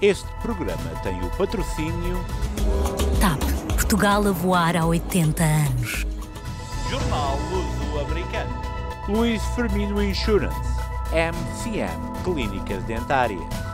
Este programa tem o patrocínio TAP, Portugal a voar há 80 anos. Jornal Luso-Americano, Luís Firmino Insurance, MCM Clínicas Dentárias.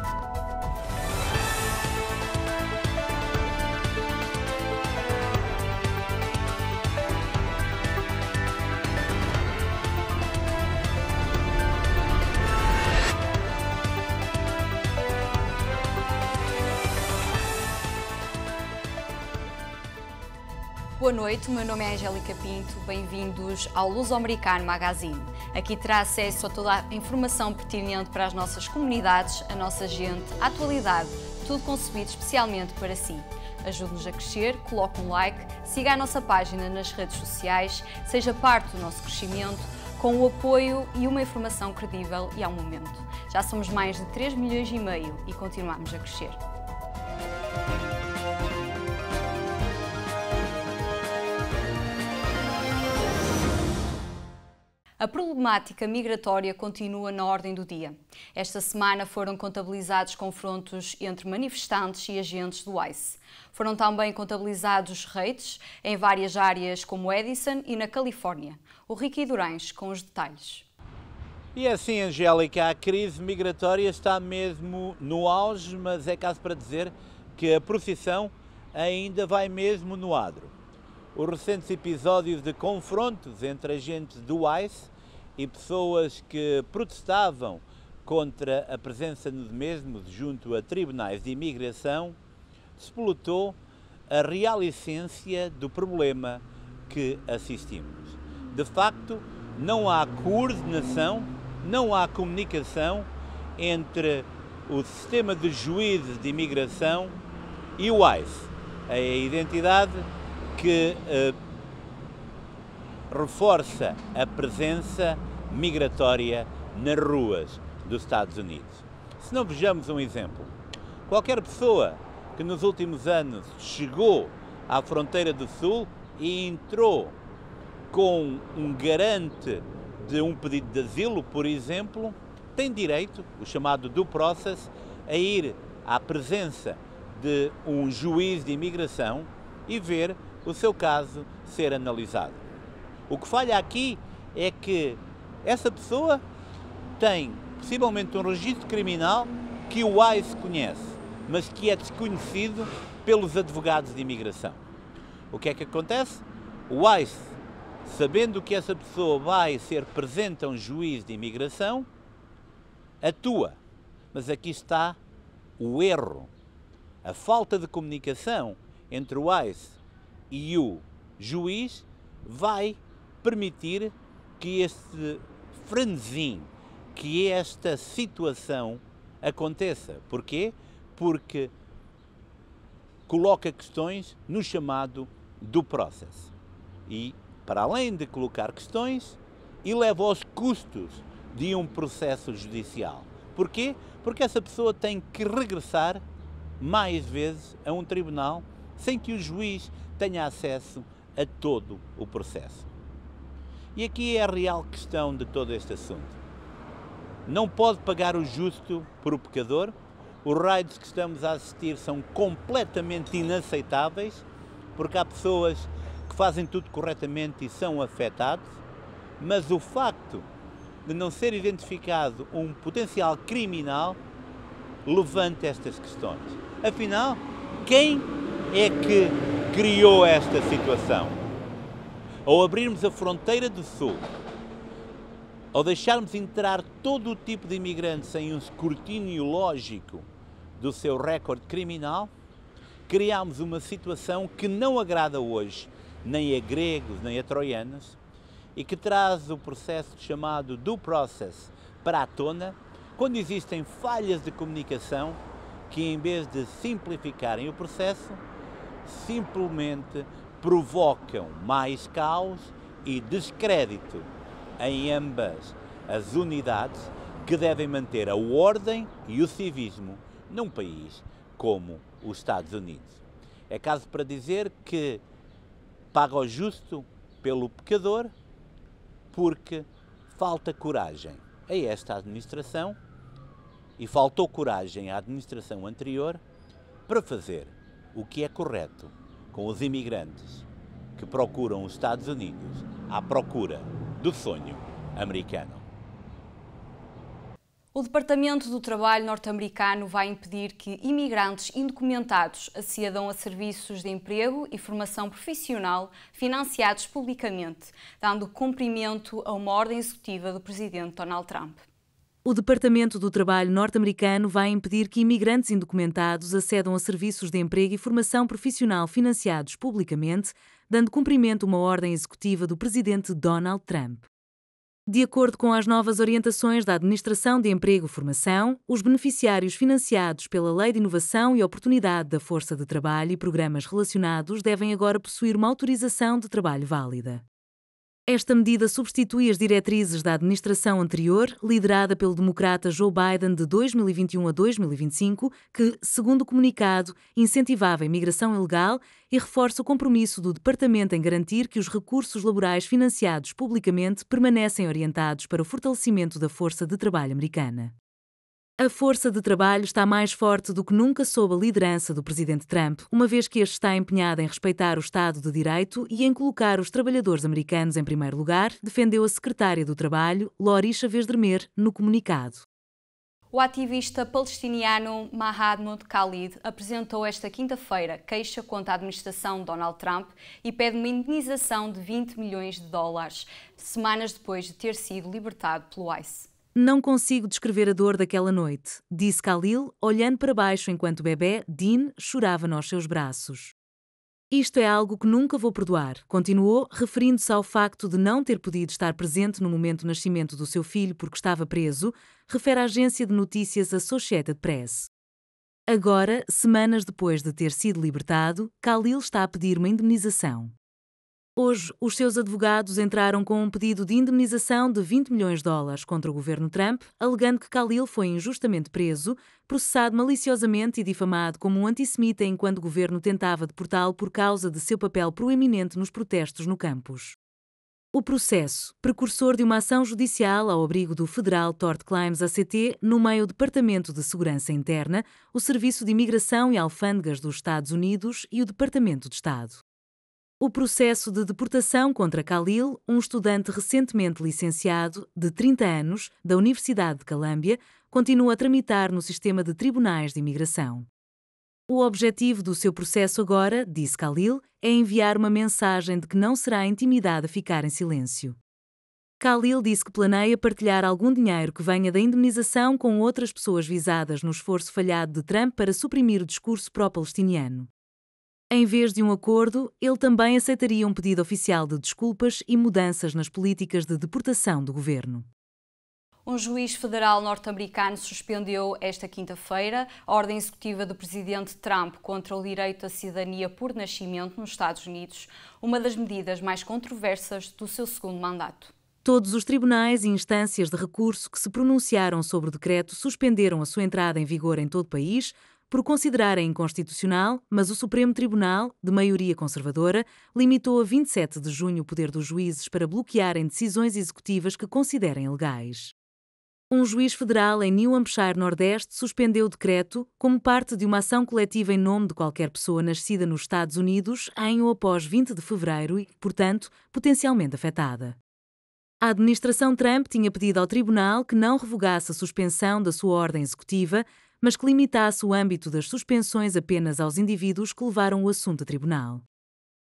Boa noite, o meu nome é Angélica Pinto, bem-vindos ao Luso-Americano Magazine. Aqui terá acesso a toda a informação pertinente para as nossas comunidades, a nossa gente, a atualidade, tudo concebido especialmente para si. Ajude-nos a crescer, coloque um like, siga a nossa página nas redes sociais, seja parte do nosso crescimento, com o apoio e uma informação credível e ao momento. Já somos mais de 3,5 milhões e continuamos a crescer. A problemática migratória continua na ordem do dia. Esta semana foram contabilizados confrontos entre manifestantes e agentes do ICE. Foram também contabilizados raids em várias áreas como Edison e na Califórnia. O Ricky Durães com os detalhes. E assim, Angélica, a crise migratória está mesmo no auge, mas é caso para dizer que a procissão ainda vai mesmo no adro. Os recentes episódios de confrontos entre agentes do ICE e pessoas que protestavam contra a presença dos mesmos junto a tribunais de imigração despolutou a real essência do problema que assistimos. De facto, não há coordenação, não há comunicação entre o sistema de juízes de imigração e o ICE, a entidade que reforça a presença migratória nas ruas dos Estados Unidos. Se não vejamos um exemplo, qualquer pessoa que nos últimos anos chegou à fronteira do Sul e entrou com um garante de um pedido de asilo, por exemplo, tem direito, o chamado due process, a ir à presença de um juiz de imigração e ver o seu caso ser analisado. O que falha aqui é que essa pessoa tem possivelmente um registro criminal que o ICE conhece, mas que é desconhecido pelos advogados de imigração. O que é que acontece? O ICE, sabendo que essa pessoa vai ser presente a um juiz de imigração, atua. Mas aqui está o erro. A falta de comunicação entre o ICE e o juiz vai permitir que este frenesim, que esta situação aconteça. Porquê? Porque coloca questões no chamado due process. E, para além de colocar questões, eleva aos custos de um processo judicial. Porquê? Porque essa pessoa tem que regressar mais vezes a um tribunal sem que o juiz tenha acesso a todo o processo. E aqui é a real questão de todo este assunto. Não pode pagar o justo por o pecador. Os raids que estamos a assistir são completamente inaceitáveis, porque há pessoas que fazem tudo corretamente e são afetados, mas o facto de não ser identificado um potencial criminal levanta estas questões. Afinal, quem é que criou esta situação? Ao abrirmos a fronteira do Sul, ao deixarmos entrar todo o tipo de imigrantes sem um escrutínio lógico do seu recorde criminal, criámos uma situação que não agrada hoje nem a gregos nem a troianos e que traz o processo chamado due process para a tona, quando existem falhas de comunicação que, em vez de simplificarem o processo, simplesmente provocam mais caos e descrédito em ambas as unidades que devem manter a ordem e o civismo num país como os Estados Unidos. É caso para dizer que paga o justo pelo pecador porque falta coragem a esta administração e faltou coragem à administração anterior para fazer o que é correto com os imigrantes que procuram os Estados Unidos à procura do sonho americano. O Departamento do Trabalho norte-americano vai impedir que imigrantes indocumentados acedam a serviços de emprego e formação profissional financiados publicamente, dando cumprimento a uma ordem executiva do presidente Donald Trump. O Departamento do Trabalho norte-americano vai impedir que imigrantes indocumentados acedam a serviços de emprego e formação profissional financiados publicamente, dando cumprimento a uma ordem executiva do presidente Donald Trump. De acordo com as novas orientações da Administração de Emprego e Formação, os beneficiários financiados pela Lei de Inovação e Oportunidade da Força de Trabalho e programas relacionados devem agora possuir uma autorização de trabalho válida. Esta medida substitui as diretrizes da administração anterior, liderada pelo democrata Joe Biden de 2021 a 2025, que, segundo o comunicado, incentivava a imigração ilegal e reforça o compromisso do Departamento em garantir que os recursos laborais financiados publicamente permanecem orientados para o fortalecimento da força de trabalho americana. A força de trabalho está mais forte do que nunca sob a liderança do presidente Trump, uma vez que este está empenhado em respeitar o Estado de Direito e em colocar os trabalhadores americanos em primeiro lugar, defendeu a secretária do Trabalho, Lori Chavez Dermer, no comunicado. O ativista palestiniano Mahmoud Khalid apresentou esta quinta-feira queixa contra a administração de Donald Trump e pede uma indenização de 20 milhões de dólares, semanas depois de ter sido libertado pelo ICE. Não consigo descrever a dor daquela noite, disse Khalil, olhando para baixo enquanto o bebê, Dean, chorava nos seus braços. Isto é algo que nunca vou perdoar, continuou, referindo-se ao facto de não ter podido estar presente no momento do nascimento do seu filho porque estava preso, refere a agência de notícias Associated Press. Agora, semanas depois de ter sido libertado, Khalil está a pedir uma indemnização. Hoje, os seus advogados entraram com um pedido de indemnização de 20 milhões de dólares contra o governo Trump, alegando que Khalil foi injustamente preso, processado maliciosamente e difamado como um antissemita enquanto o governo tentava deportá-lo por causa de seu papel proeminente nos protestos no campus. O processo, precursor de uma ação judicial ao abrigo do Federal Tort Claims ACT, nomeia o Departamento de Segurança Interna, o Serviço de Imigração e Alfândegas dos Estados Unidos e o Departamento de Estado. O processo de deportação contra Khalil, um estudante recentemente licenciado, de 30 anos, da Universidade de Colômbia, continua a tramitar no sistema de tribunais de imigração. O objetivo do seu processo agora, disse Khalil, é enviar uma mensagem de que não será intimidado a ficar em silêncio. Khalil disse que planeia partilhar algum dinheiro que venha da indemnização com outras pessoas visadas no esforço falhado de Trump para suprimir o discurso pró-palestiniano. Em vez de um acordo, ele também aceitaria um pedido oficial de desculpas e mudanças nas políticas de deportação do governo. Um juiz federal norte-americano suspendeu esta quinta-feira a ordem executiva do presidente Trump contra o direito à cidadania por nascimento nos Estados Unidos, uma das medidas mais controversas do seu segundo mandato. Todos os tribunais e instâncias de recurso que se pronunciaram sobre o decreto suspenderam a sua entrada em vigor em todo o país, por o considerarem inconstitucional, mas o Supremo Tribunal, de maioria conservadora, limitou a 27 de junho o poder dos juízes para bloquearem decisões executivas que considerem ilegais. Um juiz federal em New Hampshire Nordeste suspendeu o decreto como parte de uma ação coletiva em nome de qualquer pessoa nascida nos Estados Unidos em ou após 20 de fevereiro e, portanto, potencialmente afetada. A administração Trump tinha pedido ao tribunal que não revogasse a suspensão da sua ordem executiva, mas que limitasse o âmbito das suspensões apenas aos indivíduos que levaram o assunto a tribunal.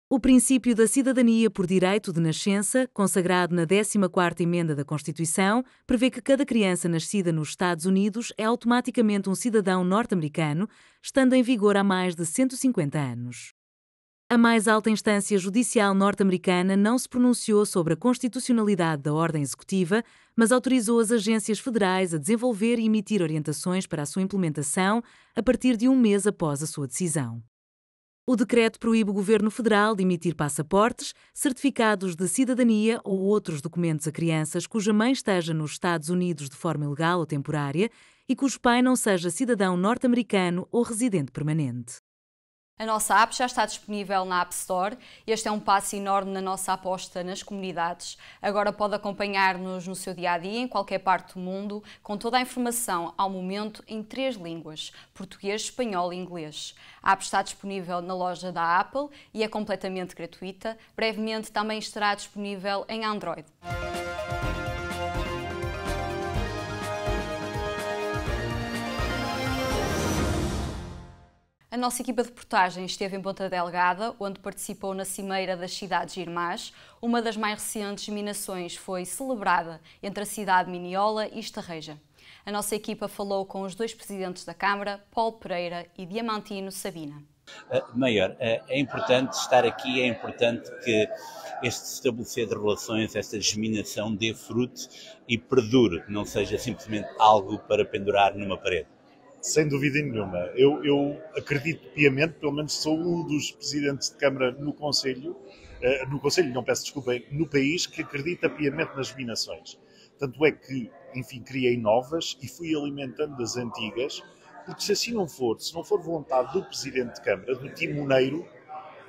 O princípio da cidadania por direito de nascença, consagrado na 14ª emenda da Constituição, prevê que cada criança nascida nos Estados Unidos é automaticamente um cidadão norte-americano, estando em vigor há mais de 150 anos. A mais alta instância judicial norte-americana não se pronunciou sobre a constitucionalidade da ordem executiva, mas autorizou as agências federais a desenvolver e emitir orientações para a sua implementação a partir de um mês após a sua decisão. O decreto proíbe o governo federal de emitir passaportes, certificados de cidadania ou outros documentos a crianças cuja mãe esteja nos Estados Unidos de forma ilegal ou temporária e cujo pai não seja cidadão norte-americano ou residente permanente. A nossa app já está disponível na App Store. Este é um passo enorme na nossa aposta nas comunidades. Agora pode acompanhar-nos no seu dia-a-dia, em qualquer parte do mundo, com toda a informação ao momento em 3 línguas, português, espanhol e inglês. A app está disponível na loja da Apple e é completamente gratuita. Brevemente também estará disponível em Android. A nossa equipa de reportagem esteve em Ponta Delgada, onde participou na Cimeira das Cidades Irmãs. Uma das mais recentes minações foi celebrada entre a cidade de Miniola e Estarreja. A nossa equipa falou com os 2 presidentes da Câmara, Paulo Pereira e Diamantino Sabina. Maior, é importante estar aqui, é importante que este estabelecer de relações, esta germinação dê fruto e perdure, não seja simplesmente algo para pendurar numa parede. Sem dúvida nenhuma. Eu acredito piamente, pelo menos sou um dos presidentes de Câmara no Conselho, no país, que acredita piamente nas minações. Tanto é que, enfim, criei novas e fui alimentando as antigas, porque se assim não for, se não for vontade do presidente de Câmara, do timoneiro,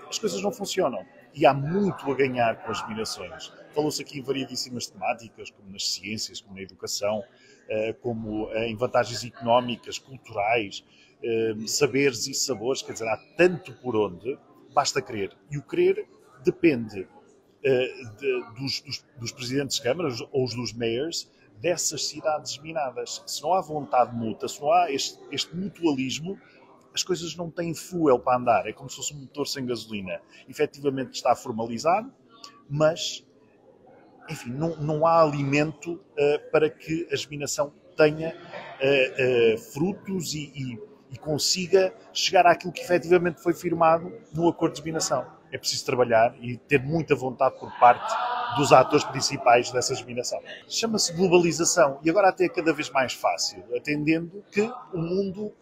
as coisas não funcionam. E há muito a ganhar com as minações. Falou-se aqui em variedíssimas temáticas, como nas ciências, como na educação, como em vantagens económicas, culturais, saberes e sabores, quer dizer, há tanto por onde, basta querer. E o querer depende dos presidentes de câmaras ou dos mayors dessas cidades minadas. Se não há vontade mútua, se não há este mutualismo, as coisas não têm fuel para andar. É como se fosse um motor sem gasolina. Efetivamente está formalizado, mas enfim, não há alimento para que a germinação tenha frutos e consiga chegar àquilo que efetivamente foi firmado no acordo de germinação. É preciso trabalhar e ter muita vontade por parte dos atores principais dessa germinação. Chama-se globalização e agora até é cada vez mais fácil, atendendo que o mundo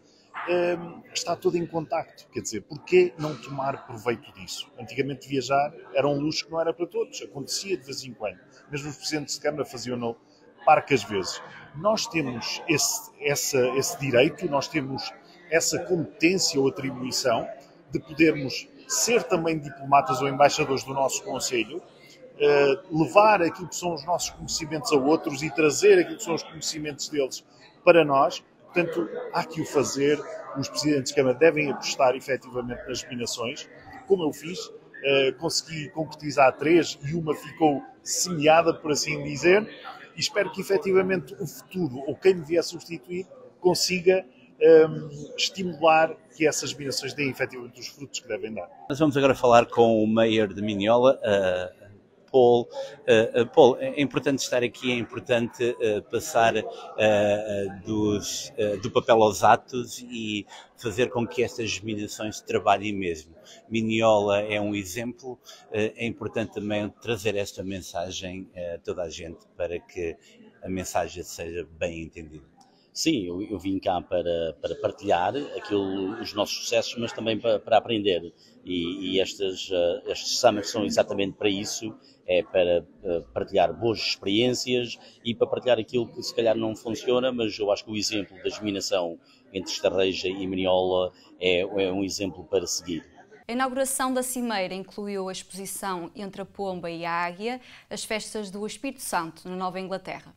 está todo em contacto. Quer dizer, porquê não tomar proveito disso? Antigamente viajar era um luxo que não era para todos, acontecia de vez em quando. Mesmo os presidentes de Câmara faziam-no parcas vezes. Nós temos esse direito, nós temos essa competência ou atribuição de podermos ser também diplomatas ou embaixadores do nosso Conselho, levar aquilo que são os nossos conhecimentos a outros e trazer aquilo que são os conhecimentos deles para nós. Portanto, há que o fazer, os presidentes de Câmara devem apostar efetivamente nas germinações, como eu fiz, consegui concretizar 3 e uma ficou semeada, por assim dizer, e espero que efetivamente o futuro, ou quem me vier substituir, consiga estimular que essas germinações deem efetivamente os frutos que devem dar. Nós vamos agora falar com o Mayor de Miniola, Paul. Paul, é importante estar aqui, é importante passar do papel aos atos e fazer com que estas germinações trabalhem mesmo. Miniola é um exemplo, é importante também trazer esta mensagem a toda a gente para que a mensagem seja bem entendida. Sim, eu vim cá para partilhar os nossos sucessos, mas também para aprender. E estes summits são exatamente para isso, é para partilhar boas experiências e para partilhar aquilo que se calhar não funciona, mas eu acho que o exemplo da germinação entre Estarreja e Miniola é um exemplo para seguir. A inauguração da Cimeira incluiu a exposição Entre a Pomba e a Águia, as festas do Espírito Santo, na Nova Inglaterra.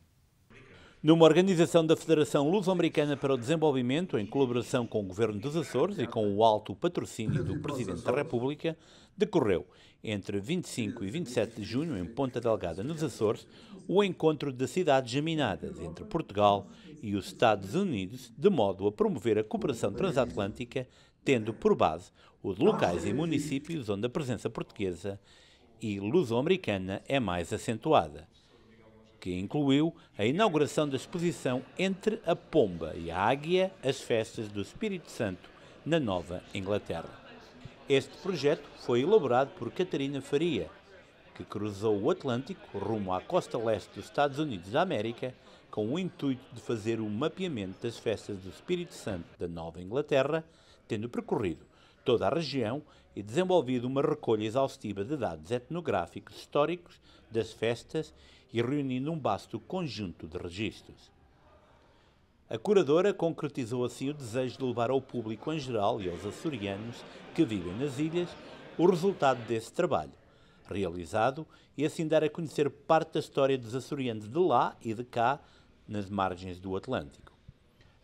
Numa organização da Federação Luso-Americana para o Desenvolvimento, em colaboração com o Governo dos Açores e com o alto patrocínio do Presidente da República, decorreu, entre 25 e 27 de junho, em Ponta Delgada, nos Açores, o encontro de cidades geminadas entre Portugal e os Estados Unidos, de modo a promover a cooperação transatlântica, tendo por base os locais e municípios onde a presença portuguesa e luso-americana é mais acentuada, que incluiu a inauguração da exposição Entre a Pomba e a Águia, as festas do Espírito Santo, na Nova Inglaterra. Este projeto foi elaborado por Catarina Faria, que cruzou o Atlântico rumo à costa leste dos Estados Unidos da América, com o intuito de fazer um mapeamento das festas do Espírito Santo da Nova Inglaterra, tendo percorrido toda a região e desenvolvido uma recolha exaustiva de dados etnográficos históricos das festas e reunindo um vasto conjunto de registros. A curadora concretizou assim o desejo de levar ao público em geral e aos açorianos que vivem nas ilhas o resultado desse trabalho realizado e assim dar a conhecer parte da história dos açorianos de lá e de cá, nas margens do Atlântico.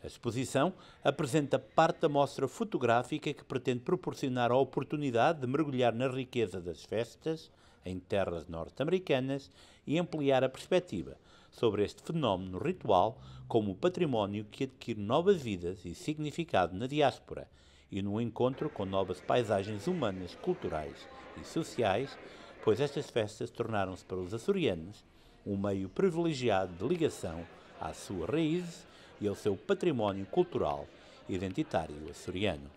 A exposição apresenta parte da mostra fotográfica que pretende proporcionar a oportunidade de mergulhar na riqueza das festas em terras norte-americanas e ampliar a perspectiva sobre este fenómeno ritual como património que adquire novas vidas e significado na diáspora e no encontro com novas paisagens humanas, culturais e sociais, pois estas festas tornaram-se para os açorianos um meio privilegiado de ligação às suas raízes e ao seu património cultural identitário açoriano.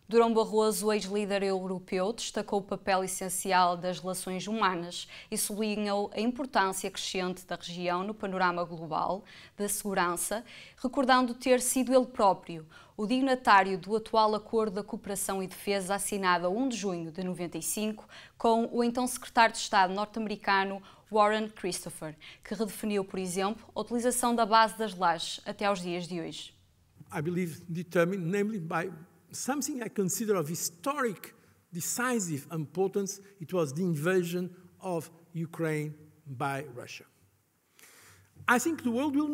Durão Barroso, ex-líder europeu, destacou o papel essencial das relações humanas e sublinhou a importância crescente da região no panorama global da segurança, recordando ter sido ele próprio o dignatário do atual Acordo da Cooperação e Defesa assinado a 1 de junho de 95 com o então secretário de Estado norte-americano Warren Christopher, que redefiniu, por exemplo, a utilização da base das lajes até aos dias de hoje. I believe determined, namely by something I consider of historic, decisive importance. It was the invasion of Ukraine by Russia. I think the world will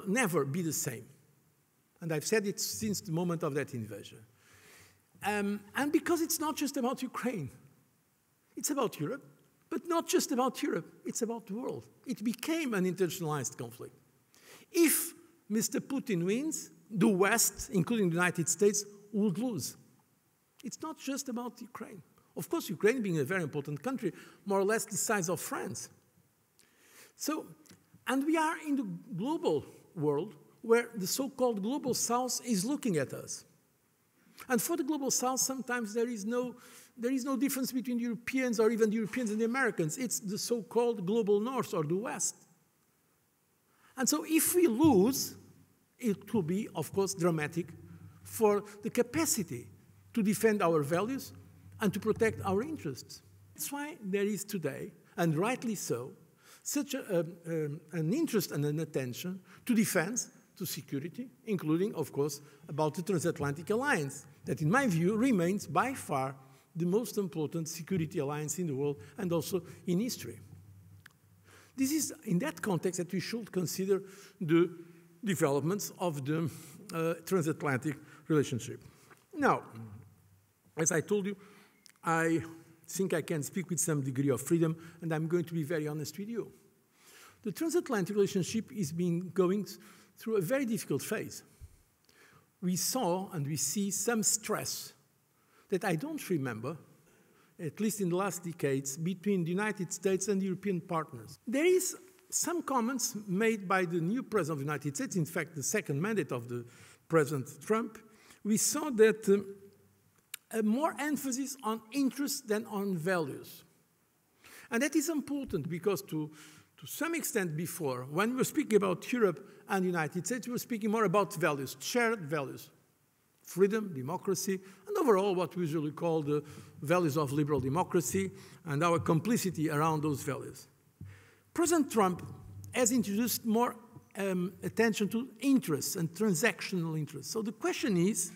never be the same. And I've said it since the moment of that invasion. And because it's not just about Ukraine, it's about Europe, but not just about Europe, it's about the world. It became an internationalized conflict. If Mr. Putin wins, the West, including the United States, would lose. It's not just about Ukraine. Of course, Ukraine being a very important country, more or less the size of France. So, and we are in the global world where the so-called global South is looking at us. And for the global South, sometimes there is no difference between Europeans or even the Europeans and the Americans. It's the so-called global North or the West. And so if we lose, it will be, of course, dramatic for the capacity to defend our values and to protect our interests. That's why there is today, and rightly so, such an interest and an attention to defense, to security, including, of course, about the transatlantic alliance, that in my view remains by far the most important security alliance in the world and also in history. This is in that context that we should consider the developments of the transatlantic relationship. Now, as I told you, I think I can speak with some degree of freedom, and I'm going to be very honest with you. The transatlantic relationship is going through a very difficult phase. We saw and we see some stress that I don't remember, at least in the last decades, between the United States and European partners. There is some comments made by the new President of the United States, in fact, the second mandate of the President Trump. We saw that more emphasis on interests than on values. And that is important because to some extent before, when we were speaking about Europe and the United States, we were speaking more about values, shared values. Freedom, democracy, and overall what we usually call the values of liberal democracy and our complicity around those values. President Trump has introduced more attention to interests and transactional interests. So the question is,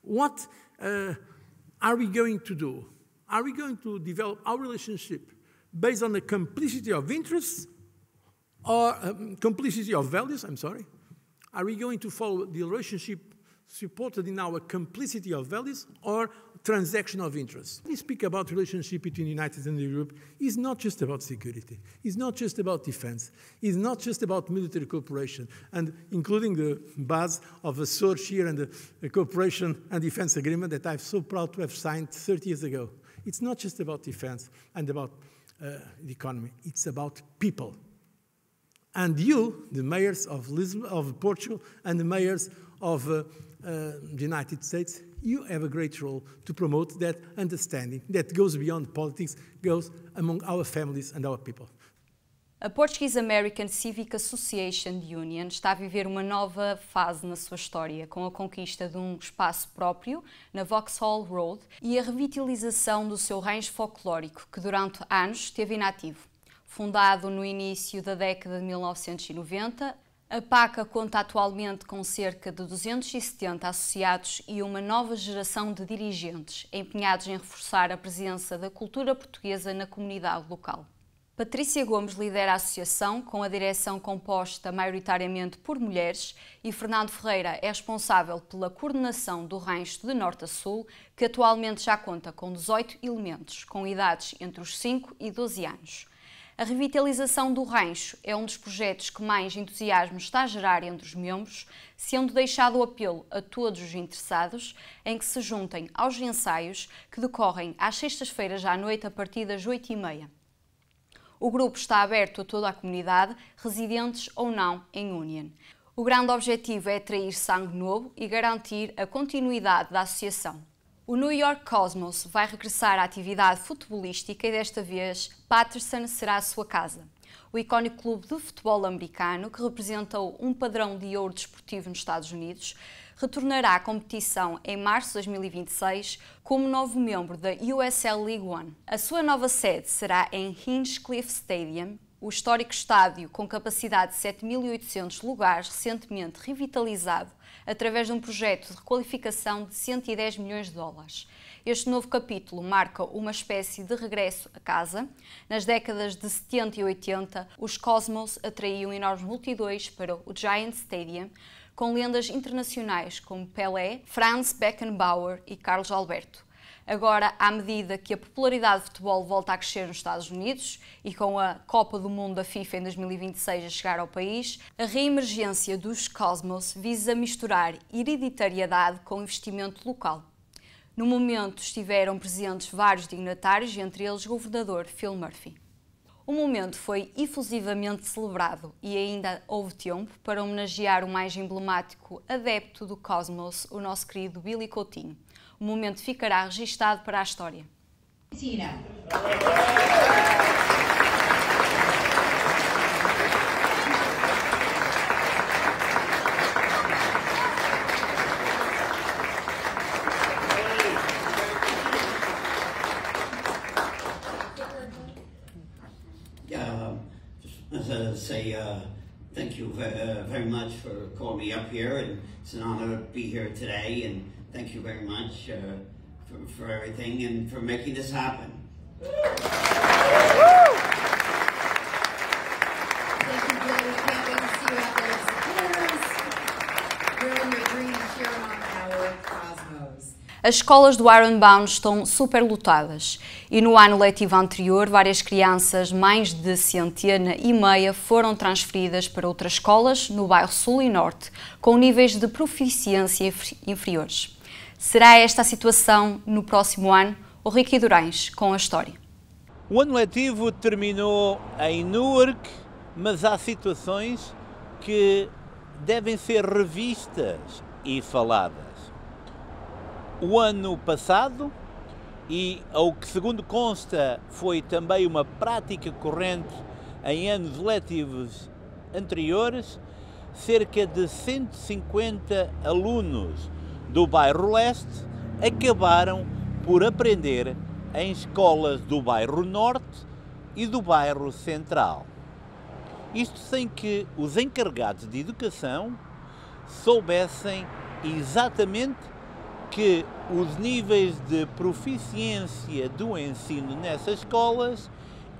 what are we going to do? Are we going to develop our relationship based on the complicity of interests or complicity of values, I'm sorry? Are we going to follow the relationship supported in our complicity of values or transaction of interests? When we speak about relationship between the United States and Europe, it's not just about security. It's not just about defense. It's not just about military cooperation, and including the base of a search here and the cooperation and defense agreement that I'm so proud to have signed 30 years ago. It's not just about defense and about the economy. It's about people. And you, the mayors of Lisbon, of Portugal, and the mayors of the United States, you have a great role to promote that understanding that goes beyond politics, goes among our families and our people. A Portuguese American Civic Association Union está a viver uma nova fase na sua história, com a conquista de um espaço próprio na Vauxhall Road e a revitalização do seu rancho folclórico, que durante anos esteve inativo. Fundado no início da década de 1990, A PACA conta atualmente com cerca de 270 associados e uma nova geração de dirigentes empenhados em reforçar a presença da cultura portuguesa na comunidade local. Patrícia Gomes lidera a associação, com a direção composta maioritariamente por mulheres, e Fernando Ferreira é responsável pela coordenação do rancho de norte a sul, que atualmente já conta com 18 elementos, com idades entre os 5 e 12 anos. A revitalização do rancho é um dos projetos que mais entusiasmo está a gerar entre os membros, sendo deixado o apelo a todos os interessados em que se juntem aos ensaios que decorrem às sextas-feiras à noite a partir das 8h30. O grupo está aberto a toda a comunidade, residentes ou não em Union. O grande objetivo é atrair sangue novo e garantir a continuidade da associação. O New York Cosmos vai regressar à atividade futebolística e desta vez Paterson será a sua casa. O icónico clube de futebol americano, que representou um padrão de ouro desportivo nos Estados Unidos, retornará à competição em março de 2026 como novo membro da USL League One. A sua nova sede será em Hinchcliffe Stadium, o histórico estádio com capacidade de 7.800 lugares, recentemente revitalizado através de um projeto de requalificação de 110 milhões de dólares. Este novo capítulo marca uma espécie de regresso a casa. Nas décadas de 70 e 80, os Cosmos atraíam enormes multidões para o Giant Stadium, com lendas internacionais como Pelé, Franz Beckenbauer e Carlos Alberto. Agora, à medida que a popularidade de futebol volta a crescer nos Estados Unidos e com a Copa do Mundo da FIFA em 2026 a chegar ao país, a reemergência dos Cosmos visa misturar hereditariedade com investimento local. No momento estiveram presentes vários dignatários, entre eles o governador Phil Murphy. O momento foi efusivamente celebrado e ainda houve tempo para homenagear o mais emblemático adepto do Cosmos, o nosso querido Billy Coutinho. O momento ficará registado para a história. Thank you very much for calling me up here, and it's an honor to be here today, and thank you very much for everything and for making this happen. Thank you, Bill. We can't wait to see you out there as supporters. We're in your dream, cheering on our Cosmos. As escolas do Ironbound estão superlotadas e no ano letivo anterior várias crianças, mais de 150, foram transferidas para outras escolas no bairro Sul e Norte, com níveis de proficiência inferiores. Será esta a situação no próximo ano? O Ricky Durães com a história. O ano letivo terminou em Newark, mas há situações que devem ser revistas e faladas. O ano passado, e ao que segundo consta foi também uma prática corrente em anos letivos anteriores, cerca de 150 alunos do bairro Leste acabaram por aprender em escolas do bairro Norte e do bairro Central. Isto sem que os encarregados de educação soubessem exatamente que os níveis de proficiência do ensino nessas escolas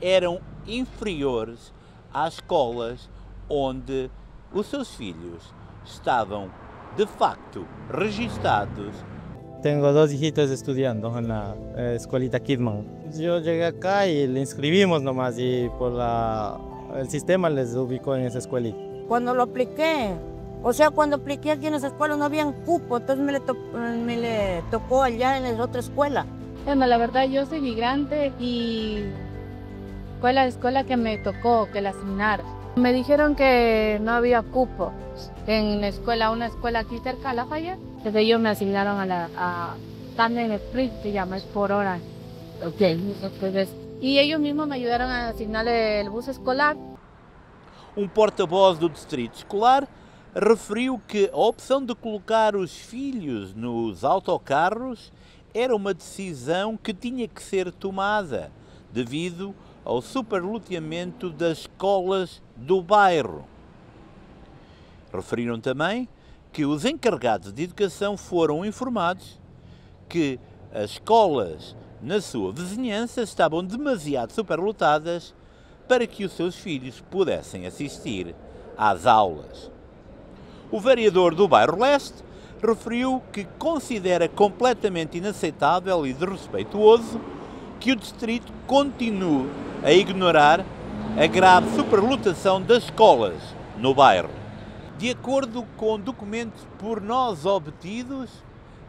eram inferiores às escolas onde os seus filhos estavam, de facto, registados. Tengo dos hijitos estudiando en la escuelita Kidman. Yo llegué acá y le inscribimos nomás y por el sistema les ubicó en esa escuelita. Cuando lo apliqué, cuando apliqué aquí en esa escuela no habían cupo, entonces me le tocó allá en la otra escuela. Bueno, la verdad yo soy migrante y fue la escuela que me tocó, que la asignaron. Me dijeron que no había cupo en la escuela, una escuela aquí cerca de Lafayette. Entonces ellos me asignaron a Tandem Spring, se llama, es por hora. Entonces, y ellos mismos me ayudaron a asignarle el bus escolar. Porta-voz do distrito escolar referiu que a opção de colocar os filhos nos autocarros era uma decisão que tinha que ser tomada devido ao superloteamento das escolas do bairro. Referiram também que os encarregados de educação foram informados que as escolas na sua vizinhança estavam demasiado superlotadas para que os seus filhos pudessem assistir às aulas. O vereador do bairro Leste referiu que considera completamente inaceitável e desrespeituoso que o distrito continue a ignorar a grave superlotação das escolas no bairro. De acordo com documentos por nós obtidos,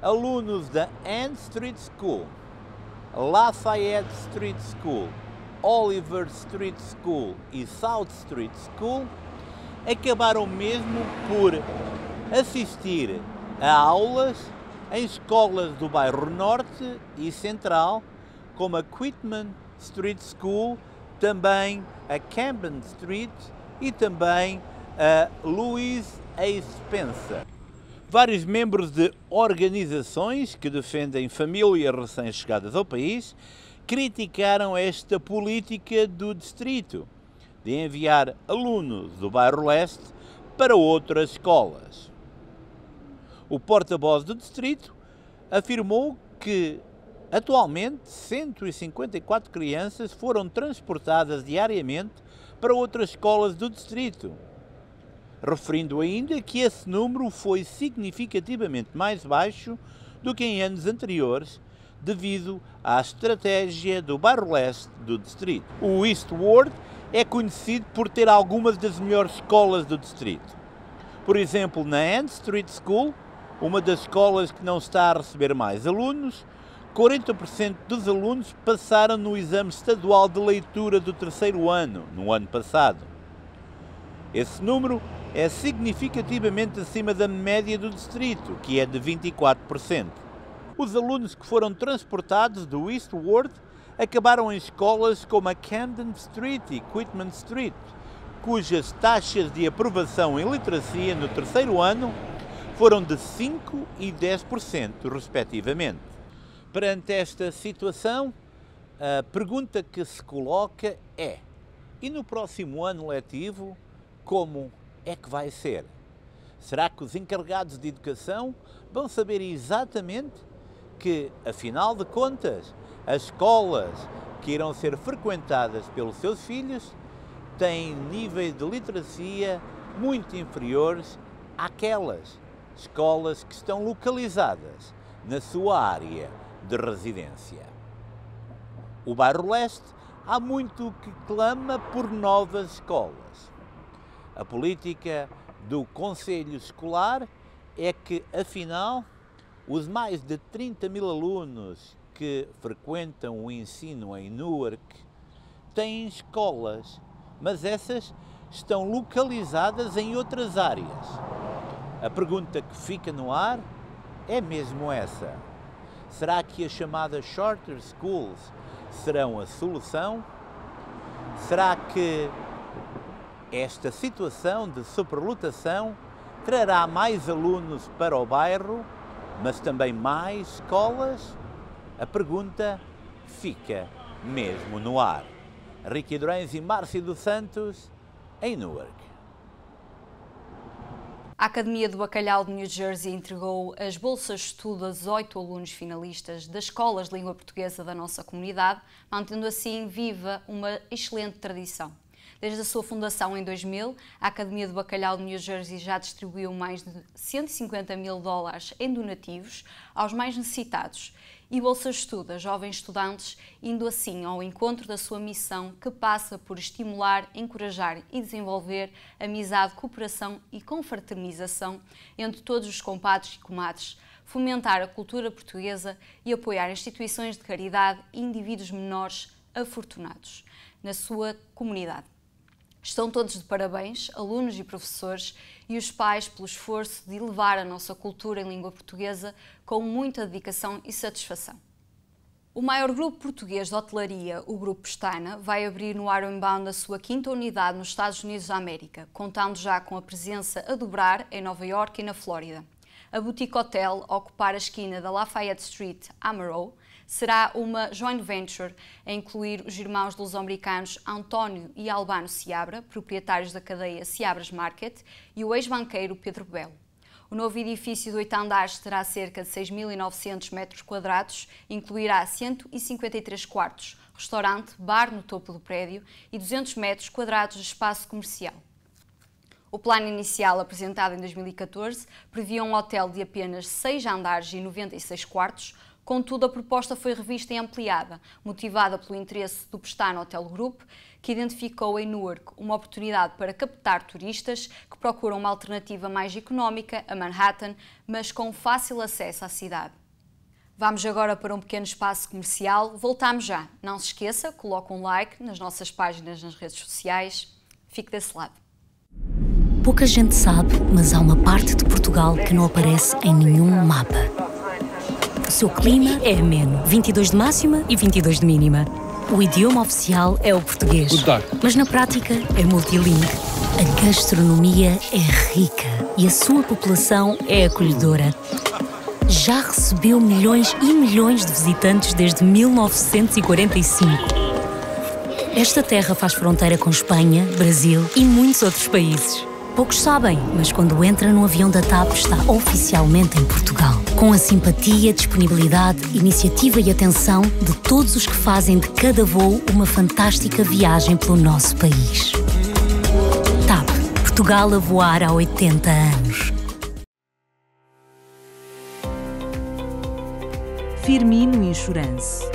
alunos da Ann Street School, Lafayette Street School, Oliver Street School e South Street School acabaram mesmo por assistir a aulas em escolas do bairro Norte e Central, como a Quitman Street School, também a Camden Street e também a Louis A. Spencer. Vários membros de organizações que defendem famílias recém-chegadas ao país criticaram esta política do distrito de enviar alunos do bairro Leste para outras escolas. O porta-voz do distrito afirmou que atualmente 154 crianças foram transportadas diariamente para outras escolas do distrito, referindo ainda que esse número foi significativamente mais baixo do que em anos anteriores, devido à estratégia do bairro Leste do distrito. O East Ward é conhecido por ter algumas das melhores escolas do distrito. Por exemplo, na Ann Street School, uma das escolas que não está a receber mais alunos, 40% dos alunos passaram no exame estadual de leitura do terceiro ano, no ano passado. Esse número é significativamente acima da média do distrito, que é de 24%. Os alunos que foram transportados do East Ward acabaram em escolas como a Camden Street e Quitman Street, cujas taxas de aprovação em literacia no terceiro ano foram de 5% e 10%, respectivamente. Perante esta situação, a pergunta que se coloca é: e no próximo ano letivo, como é que vai ser? Será que os encarregados de educação vão saber exatamente que, afinal de contas, as escolas que irão ser frequentadas pelos seus filhos têm níveis de literacia muito inferiores àquelas escolas que estão localizadas na sua área de residência? O bairro Leste há muito que clama por novas escolas. A política do Conselho Escolar é que, afinal, os mais de 30 mil alunos que frequentam o ensino em Newark têm escolas, mas essas estão localizadas em outras áreas. A pergunta que fica no ar é mesmo essa: será que as chamadas Charter Schools serão a solução? Será que esta situação de superlotação trará mais alunos para o bairro, mas também mais escolas? A pergunta fica mesmo no ar. Ricky Durães e Márcio dos Santos, em Newark. A Academia do Bacalhau de New Jersey entregou as bolsas de estudo a 18 alunos finalistas das escolas de língua portuguesa da nossa comunidade, mantendo assim viva uma excelente tradição. Desde a sua fundação em 2000, a Academia do Bacalhau de New Jersey já distribuiu mais de $150 mil em donativos aos mais necessitados e bolsas de estudo a jovens estudantes, indo assim ao encontro da sua missão, que passa por estimular, encorajar e desenvolver amizade, cooperação e confraternização entre todos os compadres e comadres, fomentar a cultura portuguesa e apoiar instituições de caridade e indivíduos menores afortunados na sua comunidade. Estão todos de parabéns, alunos e professores, e os pais, pelo esforço de elevar a nossa cultura em língua portuguesa com muita dedicação e satisfação. O maior grupo português de hotelaria, o Grupo Pestana, vai abrir no Ironbound a sua 5ª unidade nos Estados Unidos da América, contando já com a presença a dobrar em Nova Iorque e na Flórida. A Boutique Hotel, a ocupar a esquina da Lafayette Street, Amarillo, será uma joint venture a incluir os irmãos luso-americanos António e Albano Seabra, proprietários da cadeia Seabras Market, e o ex-banqueiro Pedro Belo. O novo edifício de 8 andares terá cerca de 6.900 metros quadrados, incluirá 153 quartos, restaurante, bar no topo do prédio e 200 metros quadrados de espaço comercial. O plano inicial, apresentado em 2014, previa um hotel de apenas 6 andares e 96 quartos, contudo a proposta foi revista e ampliada, motivada pelo interesse do Pestana Hotel Group, que identificou em Newark uma oportunidade para captar turistas que procuram uma alternativa mais económica a Manhattan, mas com fácil acesso à cidade. Vamos agora para um pequeno espaço comercial, voltamos já. Não se esqueça, coloque um like nas nossas páginas nas redes sociais, fique desse lado. Pouca gente sabe, mas há uma parte de Portugal que não aparece em nenhum mapa. O seu clima é ameno, 22 de máxima e 22 de mínima. O idioma oficial é o português, mas na prática é multilingue. A gastronomia é rica e a sua população é acolhedora. Já recebeu milhões e milhões de visitantes desde 1945. Esta terra faz fronteira com Espanha, Brasil e muitos outros países. Poucos sabem, mas quando entra no avião da TAP está oficialmente em Portugal. Com a simpatia, disponibilidade, iniciativa e atenção de todos os que fazem de cada voo uma fantástica viagem pelo nosso país. TAP, Portugal a voar há 80 anos. Firmino Insurance.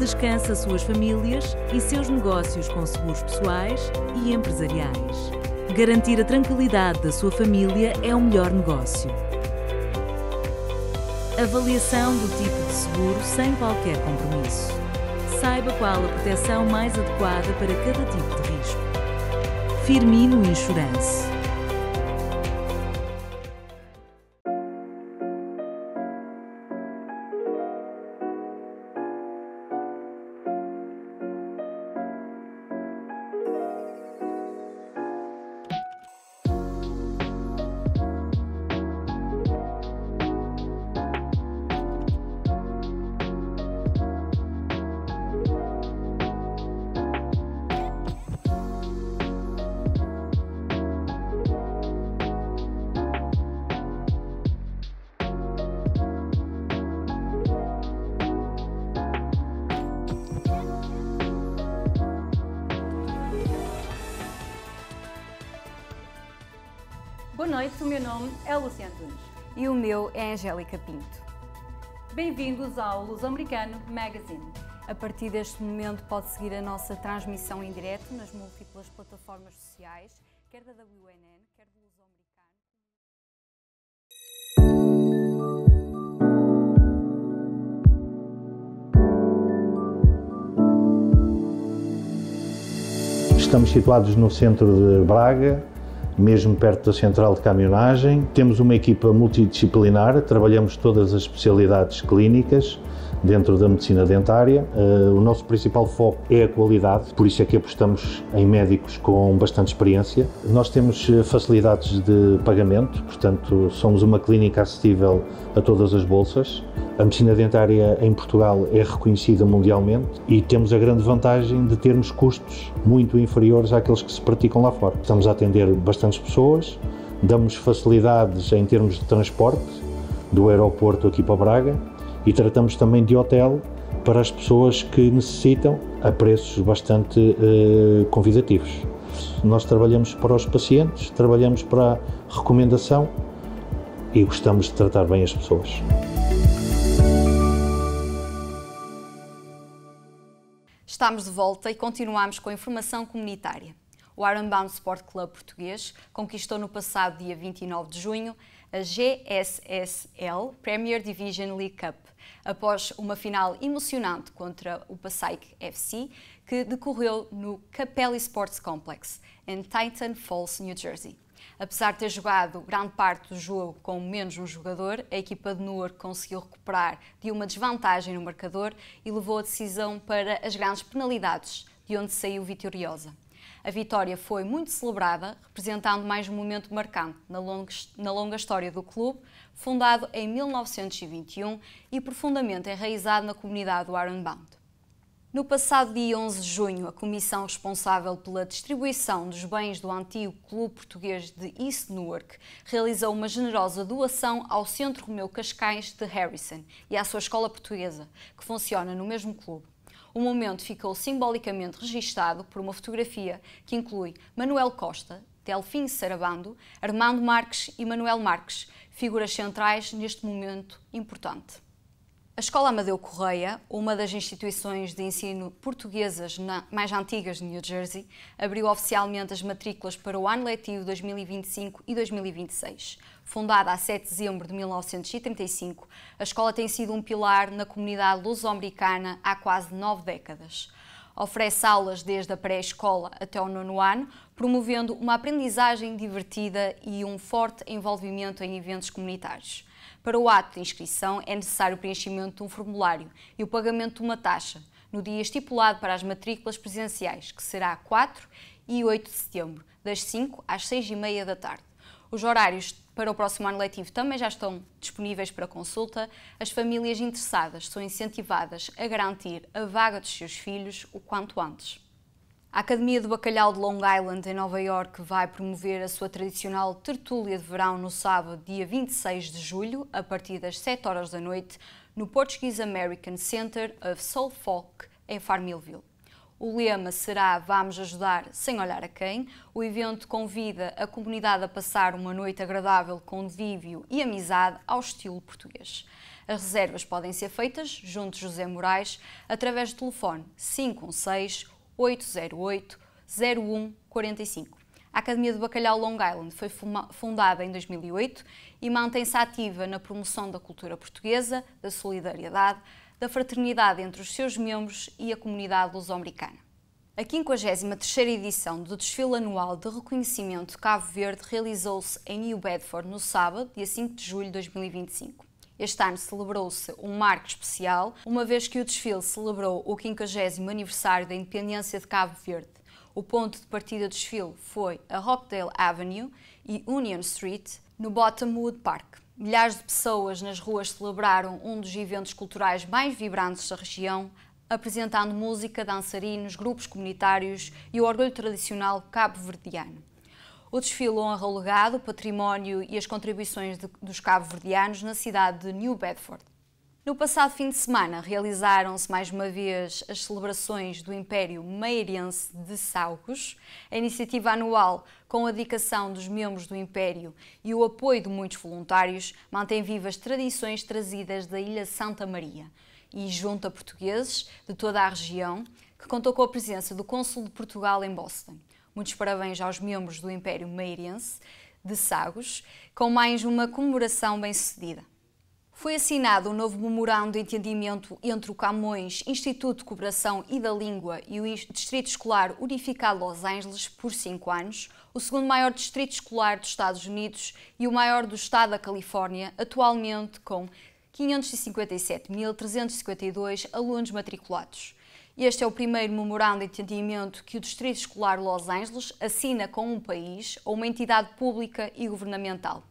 Descansa suas famílias e seus negócios com seguros pessoais e empresariais. Garantir a tranquilidade da sua família é o melhor negócio. Avaliação do tipo de seguro sem qualquer compromisso. Saiba qual a proteção mais adequada para cada tipo de risco. Firmino Insurance. Boa noite, o meu nome é Luciana Antunes. E o meu é Angélica Pinto. Bem-vindos ao Luso-Americano Magazine. A partir deste momento pode seguir a nossa transmissão em direto nas múltiplas plataformas sociais, quer da WNN, quer do Luso-Americano. Estamos situados no centro de Braga, mesmo perto da central de caminhonagem. Temos uma equipa multidisciplinar, trabalhamos todas as especialidades clínicas dentro da medicina dentária. O nosso principal foco é a qualidade, por isso é que apostamos em médicos com bastante experiência. Nós temos facilidades de pagamento, portanto somos uma clínica acessível a todas as bolsas. A medicina dentária em Portugal é reconhecida mundialmente e temos a grande vantagem de termos custos muito inferiores àqueles que se praticam lá fora. Estamos a atender bastantes pessoas, damos facilidades em termos de transporte do aeroporto aqui para Braga e tratamos também de hotel para as pessoas que necessitam a preços bastante convidativos. Nós trabalhamos para os pacientes, trabalhamos para a recomendação e gostamos de tratar bem as pessoas. Estamos de volta e continuamos com a informação comunitária. O Ironbound Sport Club português conquistou no passado dia 29 de junho a GSSL Premier Division League Cup, após uma final emocionante contra o Passaic FC, que decorreu no Capelli Sports Complex, em Titan Falls, New Jersey. Apesar de ter jogado grande parte do jogo com menos um jogador, a equipa de Newark conseguiu recuperar de uma desvantagem no marcador e levou a decisão para as grandes penalidades, de onde saiu vitoriosa. A vitória foi muito celebrada, representando mais um momento marcante na longa história do clube, fundado em 1921 e profundamente enraizado na comunidade do Ironbound. No passado dia 11 de junho, a comissão responsável pela distribuição dos bens do antigo Clube Português de East Newark realizou uma generosa doação ao Centro Romeu Cascais de Harrison e à sua escola portuguesa, que funciona no mesmo clube. O momento ficou simbolicamente registado por uma fotografia que inclui Manuel Costa, Delfim Sarabando, Armando Marques e Manuel Marques, figuras centrais neste momento importante. A Escola Amadeu Correia, uma das instituições de ensino portuguesas mais antigas de New Jersey, abriu oficialmente as matrículas para o ano letivo 2025 e 2026. Fundada a 7 de dezembro de 1935, a escola tem sido um pilar na comunidade luso-americana há quase 9 décadas. Oferece aulas desde a pré-escola até o 9º ano, promovendo uma aprendizagem divertida e um forte envolvimento em eventos comunitários. Para o ato de inscrição é necessário o preenchimento de um formulário e o pagamento de uma taxa, no dia estipulado para as matrículas presenciais, que será 4 e 8 de setembro, das 5 às 6h30 da tarde. Os horários para o próximo ano letivo também já estão disponíveis para consulta. As famílias interessadas são incentivadas a garantir a vaga dos seus filhos o quanto antes. A Academia do Bacalhau de Long Island, em Nova Iorque, vai promover a sua tradicional tertúlia de verão no sábado, dia 26 de julho, a partir das 7 horas da noite, no Portuguese American Center of Soul Folk, em Farmville. O lema será Vamos ajudar sem olhar a quem. O evento convida a comunidade a passar uma noite agradável, convívio e amizade ao estilo português. As reservas podem ser feitas junto de José Moraes através do telefone 516-808-0145. A Academia do Bacalhau Long Island foi fundada em 2008 e mantém-se ativa na promoção da cultura portuguesa, da solidariedade, da fraternidade entre os seus membros e a comunidade luso-americana. A 53ª edição do desfile anual de reconhecimento de Cabo Verde realizou-se em New Bedford no sábado, dia 5 de julho de 2025. Este ano celebrou-se um marco especial, uma vez que o desfile celebrou o 50º aniversário da independência de Cabo Verde. O ponto de partida do desfile foi a Rockdale Avenue e Union Street, no Bottomwood Park. Milhares de pessoas nas ruas celebraram um dos eventos culturais mais vibrantes da região, apresentando música, dançarinos, grupos comunitários e o orgulho tradicional cabo-verdiano. O desfile honra o legado, o património e as contribuições dos cabo-verdianos na cidade de New Bedford. No passado fim de semana, realizaram-se mais uma vez as celebrações do Império Meirense de Saugos. A iniciativa anual, com a dedicação dos membros do Império e o apoio de muitos voluntários, mantém vivas tradições trazidas da Ilha Santa Maria e junta portugueses de toda a região, que contou com a presença do Cônsul de Portugal em Boston. Muitos parabéns aos membros do Império Meirense de Saugos, com mais uma comemoração bem-sucedida. Foi assinado um novo memorando de entendimento entre o Camões Instituto de Cooperação e da Língua e o Distrito Escolar Unificado de Los Angeles por 5 anos, o segundo maior distrito escolar dos Estados Unidos e o maior do estado da Califórnia, atualmente com 557.352 alunos matriculados. Este é o primeiro memorando de entendimento que o Distrito Escolar de Los Angeles assina com um país ou uma entidade pública e governamental.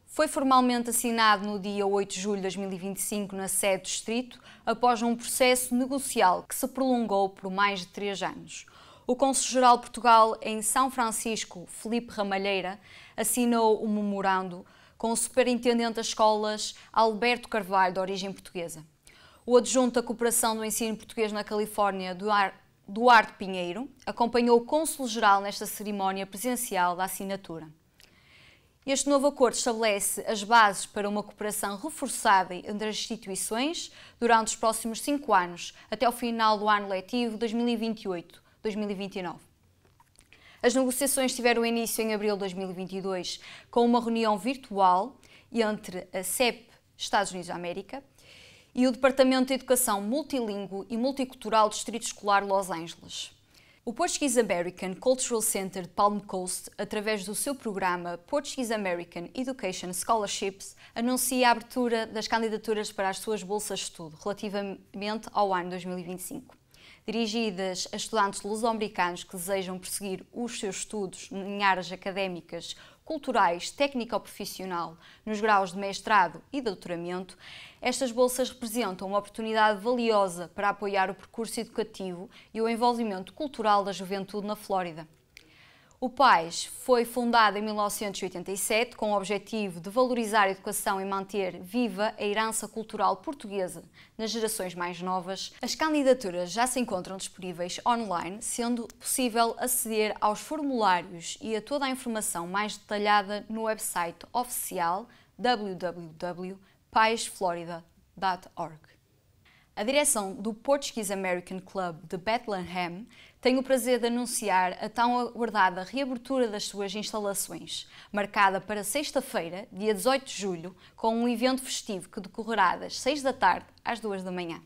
Foi formalmente assinado no dia 8 de julho de 2025 na sede do Distrito, após um processo negocial que se prolongou por mais de 3 anos. O Cônsul-Geral de Portugal em São Francisco, Felipe Ramalheira, assinou o memorando com o Superintendente das Escolas, Alberto Carvalho, de origem portuguesa. O adjunto da Cooperação do Ensino Português na Califórnia, Duarte Pinheiro, acompanhou o Cônsul-Geral nesta cerimónia presencial da assinatura. Este novo acordo estabelece as bases para uma cooperação reforçada entre as instituições durante os próximos 5 anos, até o final do ano letivo 2028-2029. As negociações tiveram início em abril de 2022, com uma reunião virtual entre a CEP, Estados Unidos da América, e o Departamento de Educação Multilingüe e Multicultural do Distrito Escolar Los Angeles. O Portuguese American Cultural Center de Palm Coast, através do seu programa Portuguese American Education Scholarships, anuncia a abertura das candidaturas para as suas bolsas de estudo relativamente ao ano 2025. dirigidas a estudantes luso-americanos que desejam prosseguir os seus estudos em áreas académicas, culturais, técnico-profissional, nos graus de mestrado e doutoramento. Estas bolsas representam uma oportunidade valiosa para apoiar o percurso educativo e o envolvimento cultural da juventude na Flórida. O PAIS foi fundado em 1987 com o objetivo de valorizar a educação e manter viva a herança cultural portuguesa nas gerações mais novas. As candidaturas já se encontram disponíveis online, sendo possível aceder aos formulários e a toda a informação mais detalhada no website oficial www.paisflorida.org. A direção do Portuguese American Club de Bethlehem tem o prazer de anunciar a tão aguardada reabertura das suas instalações, marcada para sexta-feira, dia 18 de julho, com um evento festivo que decorrerá das 6 da tarde às 2 da manhã.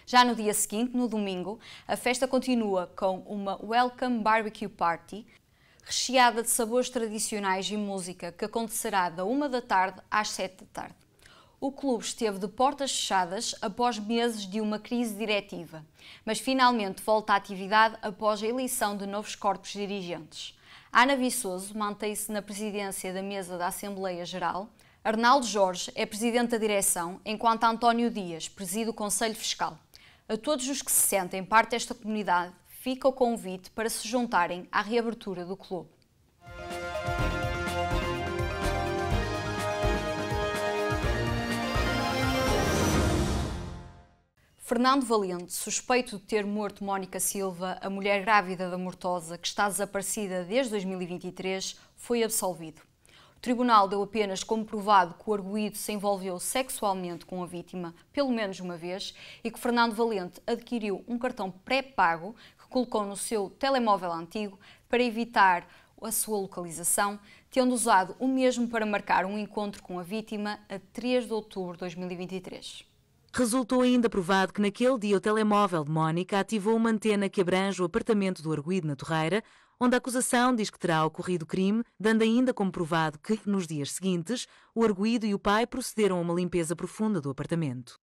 Já no dia seguinte, no domingo, a festa continua com uma Welcome Barbecue Party, recheada de sabores tradicionais e música, que acontecerá da 1 da tarde às 7 da tarde. O clube esteve de portas fechadas após meses de uma crise diretiva, mas finalmente volta à atividade após a eleição de novos corpos dirigentes. Ana Viçoso mantém-se na presidência da mesa da Assembleia Geral, Arnaldo Jorge é presidente da direção, enquanto António Dias preside o Conselho Fiscal. A todos os que se sentem parte desta comunidade, fica o convite para se juntarem à reabertura do clube. Fernando Valente, suspeito de ter morto Mónica Silva, a mulher grávida da Mortosa, que está desaparecida desde 2023, foi absolvido. O tribunal deu apenas como provado que o arguido se envolveu sexualmente com a vítima, pelo menos uma vez, e que Fernando Valente adquiriu um cartão pré-pago que colocou no seu telemóvel antigo para evitar a sua localização, tendo usado o mesmo para marcar um encontro com a vítima a 3 de outubro de 2023. Resultou ainda provado que naquele dia o telemóvel de Mónica ativou uma antena que abrange o apartamento do arguido na Torreira, onde a acusação diz que terá ocorrido crime, dando ainda como provado que, nos dias seguintes, o arguido e o pai procederam a uma limpeza profunda do apartamento.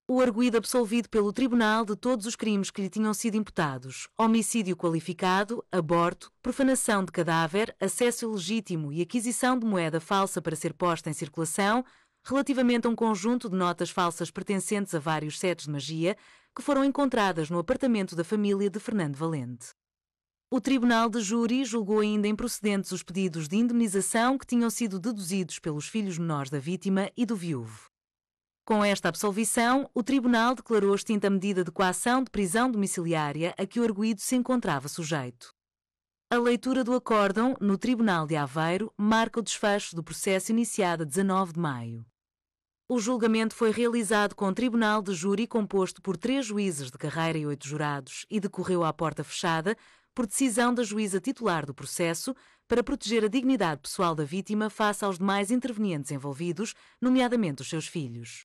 O arguido absolvido pelo tribunal de todos os crimes que lhe tinham sido imputados: homicídio qualificado, aborto, profanação de cadáver, acesso ilegítimo e aquisição de moeda falsa para ser posta em circulação, relativamente a um conjunto de notas falsas pertencentes a vários setos de magia que foram encontradas no apartamento da família de Fernando Valente. O Tribunal de Júri julgou ainda improcedentes os pedidos de indemnização que tinham sido deduzidos pelos filhos menores da vítima e do viúvo. Com esta absolvição, o Tribunal declarou extinta a medida de coação de prisão domiciliária a que o arguido se encontrava sujeito. A leitura do acórdão no Tribunal de Aveiro marca o desfecho do processo iniciado a 19 de maio. O julgamento foi realizado com o Tribunal de Júri composto por 3 juízes de carreira e 8 jurados e decorreu à porta fechada por decisão da juíza titular do processo para proteger a dignidade pessoal da vítima face aos demais intervenientes envolvidos, nomeadamente os seus filhos.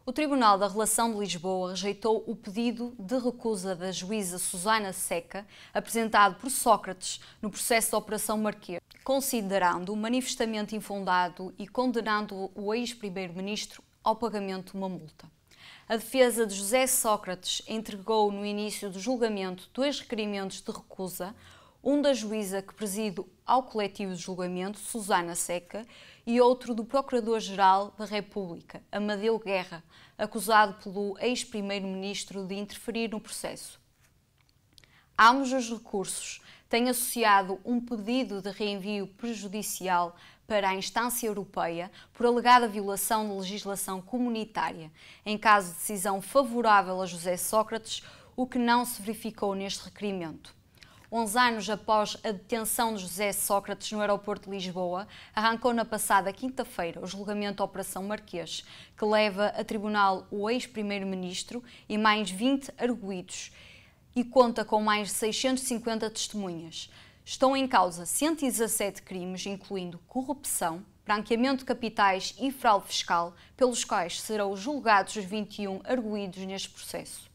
O Tribunal da Relação de Lisboa rejeitou o pedido de recusa da juíza Susana Seca, apresentado por Sócrates no processo da Operação Marquês, considerando-o manifestamente infundado e condenando o ex-primeiro-ministro ao pagamento de uma multa. A defesa de José Sócrates entregou no início do julgamento 2 requerimentos de recusa, um da juíza que preside ao coletivo de julgamento, Susana Seca, e outro do Procurador-Geral da República, Amadeu Guerra, acusado pelo ex-primeiro-ministro de interferir no processo. Ambos os recursos têm associado um pedido de reenvio prejudicial para a instância europeia por alegada violação da legislação comunitária, em caso de decisão favorável a José Sócrates, o que não se verificou neste requerimento. 11 anos após a detenção de José Sócrates no aeroporto de Lisboa, arrancou na passada quinta-feira o julgamento da Operação Marquês, que leva a tribunal o ex-primeiro-ministro e mais 20 arguidos, e conta com mais de 650 testemunhas. Estão em causa 117 crimes, incluindo corrupção, branqueamento de capitais e fraude fiscal, pelos quais serão julgados os 21 arguidos neste processo.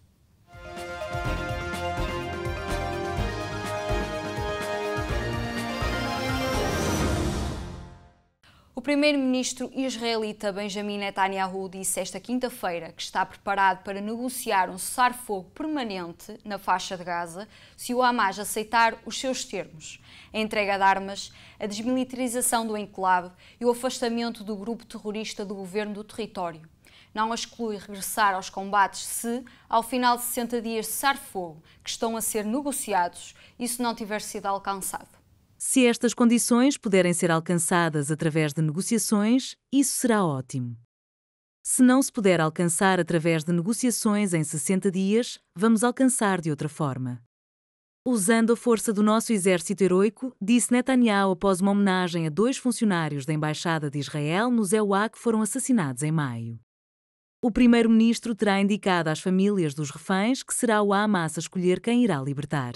O O primeiro-ministro israelita Benjamin Netanyahu disse esta quinta-feira que está preparado para negociar um cessar-fogo permanente na faixa de Gaza se o Hamas aceitar os seus termos, a entrega de armas, a desmilitarização do enclave e o afastamento do grupo terrorista do governo do território. Não exclui regressar aos combates se, ao final de 60 dias de cessar-fogo que estão a ser negociados, isso não tiver sido alcançado. Se estas condições puderem ser alcançadas através de negociações, isso será ótimo. Se não se puder alcançar através de negociações em 60 dias, vamos alcançar de outra forma. Usando a força do nosso exército heroico, disse Netanyahu após uma homenagem a 2 funcionários da Embaixada de Israel no Zeuá que foram assassinados em maio. O primeiro-ministro terá indicado às famílias dos reféns que será o Hamas a escolher quem irá libertar.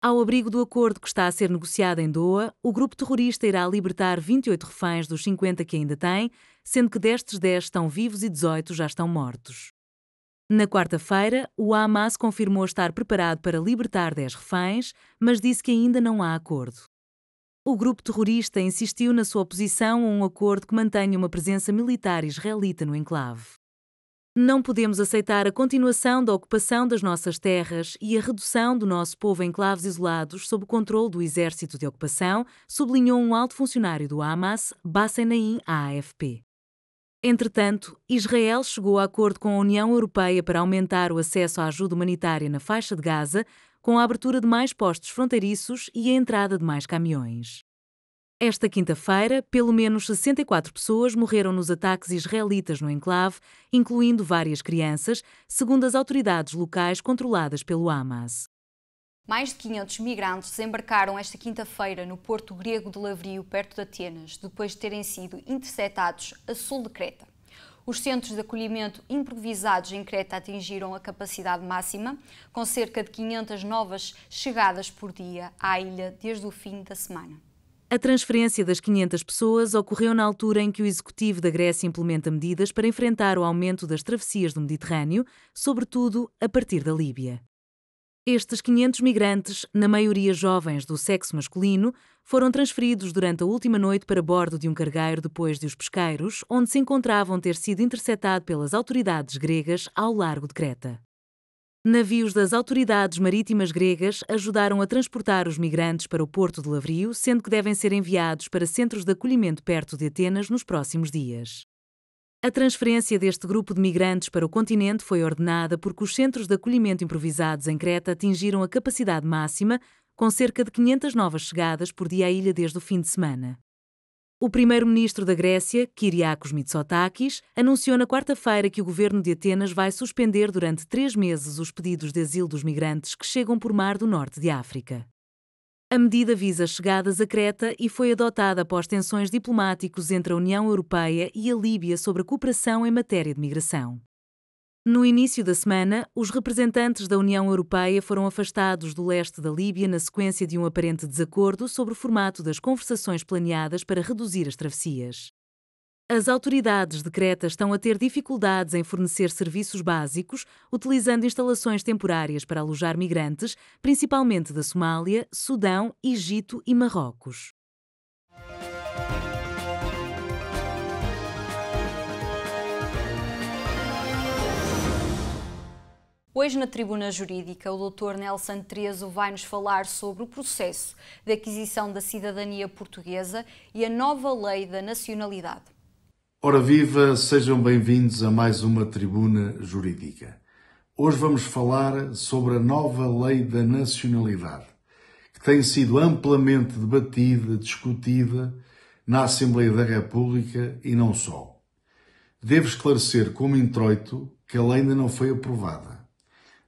Ao abrigo do acordo que está a ser negociado em Doha, o grupo terrorista irá libertar 28 reféns dos 50 que ainda tem, sendo que destes 10 estão vivos e 18 já estão mortos. Na quarta-feira, o Hamas confirmou estar preparado para libertar 10 reféns, mas disse que ainda não há acordo. O grupo terrorista insistiu na sua oposição a um acordo que mantenha uma presença militar israelita no enclave. Não podemos aceitar a continuação da ocupação das nossas terras e a redução do nosso povo em enclaves isolados sob o controle do exército de ocupação, sublinhou um alto funcionário do Hamas, Bassem Naim, à AFP. Entretanto, Israel chegou a acordo com a União Europeia para aumentar o acesso à ajuda humanitária na faixa de Gaza, com a abertura de mais postos fronteiriços e a entrada de mais caminhões. Esta quinta-feira, pelo menos 64 pessoas morreram nos ataques israelitas no enclave, incluindo várias crianças, segundo as autoridades locais controladas pelo Hamas. Mais de 500 migrantes desembarcaram esta quinta-feira no porto grego de Lavrio, perto de Atenas, depois de terem sido interceptados a sul de Creta. Os centros de acolhimento improvisados em Creta atingiram a capacidade máxima, com cerca de 500 novas chegadas por dia à ilha desde o fim da semana. A transferência das 500 pessoas ocorreu na altura em que o executivo da Grécia implementa medidas para enfrentar o aumento das travessias do Mediterrâneo, sobretudo a partir da Líbia. Estes 500 migrantes, na maioria jovens do sexo masculino, foram transferidos durante a última noite para bordo de um cargueiro depois de os pesqueiros, onde se encontravam, ter sido interceptado pelas autoridades gregas ao largo de Creta. Navios das autoridades marítimas gregas ajudaram a transportar os migrantes para o porto de Lavrio, sendo que devem ser enviados para centros de acolhimento perto de Atenas nos próximos dias. A transferência deste grupo de migrantes para o continente foi ordenada porque os centros de acolhimento improvisados em Creta atingiram a capacidade máxima, com cerca de 500 novas chegadas por dia à ilha desde o fim de semana. O primeiro-ministro da Grécia, Kyriakos Mitsotakis, anunciou na quarta-feira que o governo de Atenas vai suspender durante 3 meses os pedidos de asilo dos migrantes que chegam por mar do norte de África. A medida visa chegadas a Creta e foi adotada após tensões diplomáticos entre a União Europeia e a Líbia sobre a cooperação em matéria de migração. No início da semana, os representantes da União Europeia foram afastados do leste da Líbia na sequência de um aparente desacordo sobre o formato das conversações planeadas para reduzir as travessias. As autoridades de Creta estão a ter dificuldades em fornecer serviços básicos, utilizando instalações temporárias para alojar migrantes, principalmente da Somália, Sudão, Egito e Marrocos. Hoje, na Tribuna Jurídica, o Dr. Nelson Trezo vai-nos falar sobre o processo de aquisição da cidadania portuguesa e a nova lei da nacionalidade. Ora viva, sejam bem-vindos a mais uma Tribuna Jurídica. Hoje vamos falar sobre a nova lei da nacionalidade, que tem sido amplamente debatida, discutida na Assembleia da República e não só. Devo esclarecer como introito que a lei ainda não foi aprovada.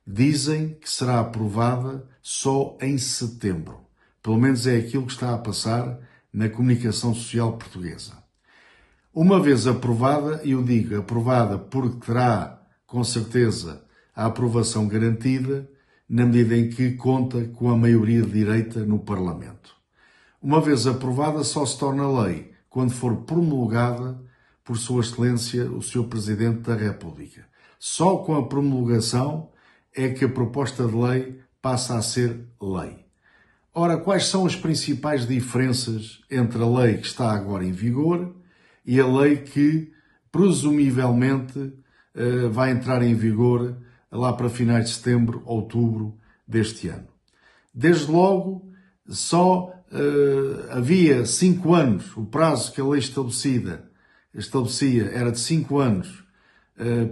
Dizem que será aprovada só em setembro. Pelo menos é aquilo que está a passar na comunicação social portuguesa. Uma vez aprovada, eu digo aprovada porque terá, com certeza, a aprovação garantida, na medida em que conta com a maioria de direita no Parlamento. Uma vez aprovada, só se torna lei quando for promulgada por Sua Excelência, o Sr. Presidente da República. Só com a promulgação é que a proposta de lei passa a ser lei. Ora, quais são as principais diferenças entre a lei que está agora em vigor e a lei que, presumivelmente, vai entrar em vigor lá para finais de setembro, outubro deste ano. Desde logo, só havia 5 anos, o prazo que a lei estabelecia era de 5 anos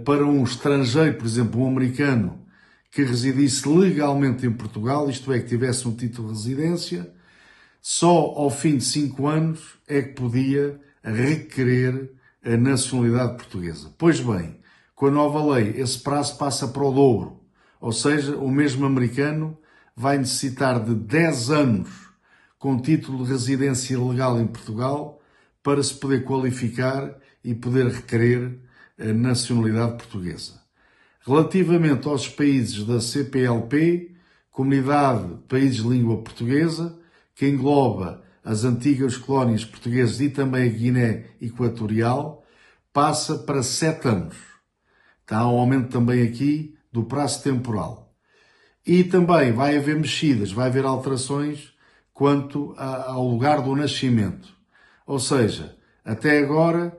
para um estrangeiro, por exemplo, um americano, que residisse legalmente em Portugal, isto é, que tivesse um título de residência, só ao fim de 5 anos é que podia requerer a nacionalidade portuguesa. Pois bem, com a nova lei, esse prazo passa para o dobro, ou seja, o mesmo americano vai necessitar de 10 anos com título de residência legal em Portugal para se poder qualificar e poder requerer a nacionalidade portuguesa. Relativamente aos países da CPLP, Comunidade de Países de Língua Portuguesa, que engloba as antigas colónias portuguesas e também a Guiné Equatorial, passa para 7 anos. Está um aumento também aqui do prazo temporal. E também vai haver mexidas, vai haver alterações quanto ao lugar do nascimento. Ou seja, até agora,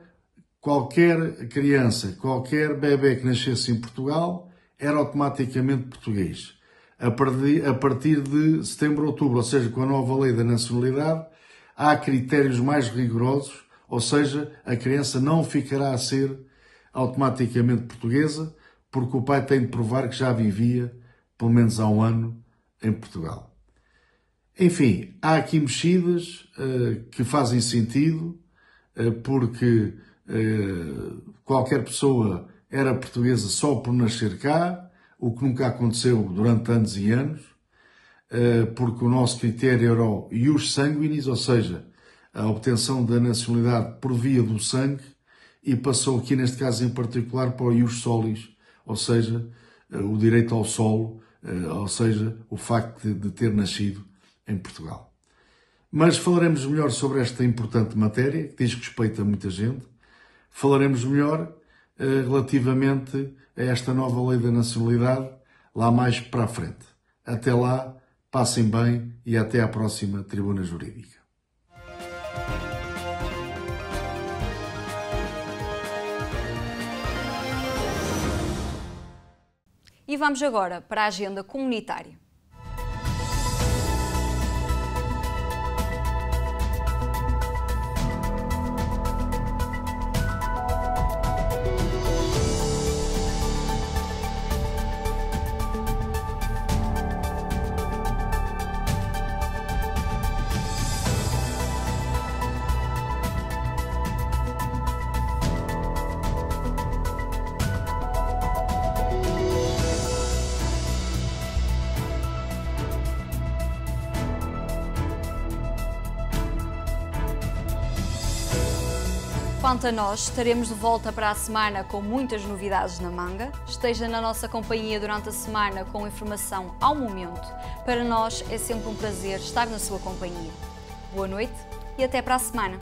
qualquer criança, qualquer bebê que nascesse em Portugal era automaticamente português. A partir de setembro, outubro, ou seja, com a nova lei da nacionalidade, há critérios mais rigorosos, ou seja, a criança não ficará a ser automaticamente portuguesa, porque o pai tem de provar que já vivia, pelo menos há 1 ano, em Portugal. Enfim, há aqui mexidas que fazem sentido, porque qualquer pessoa era portuguesa só por nascer cá, o que nunca aconteceu durante anos e anos, porque o nosso critério era o ius sanguinis, ou seja, a obtenção da nacionalidade por via do sangue, e passou aqui, neste caso em particular, para o ius solis, ou seja, o direito ao solo, ou seja, o facto de ter nascido em Portugal. Mas falaremos melhor sobre esta importante matéria, que diz respeito a muita gente. Falaremos melhor relativamente a esta nova lei da nacionalidade lá mais para a frente. Até lá, passem bem e até à próxima Tribuna Jurídica. E vamos agora para a agenda comunitária. Quanto a nós, estaremos de volta para a semana com muitas novidades na manga. Esteja na nossa companhia durante a semana com informação ao momento. Para nós é sempre um prazer estar na sua companhia. Boa noite e até para a semana.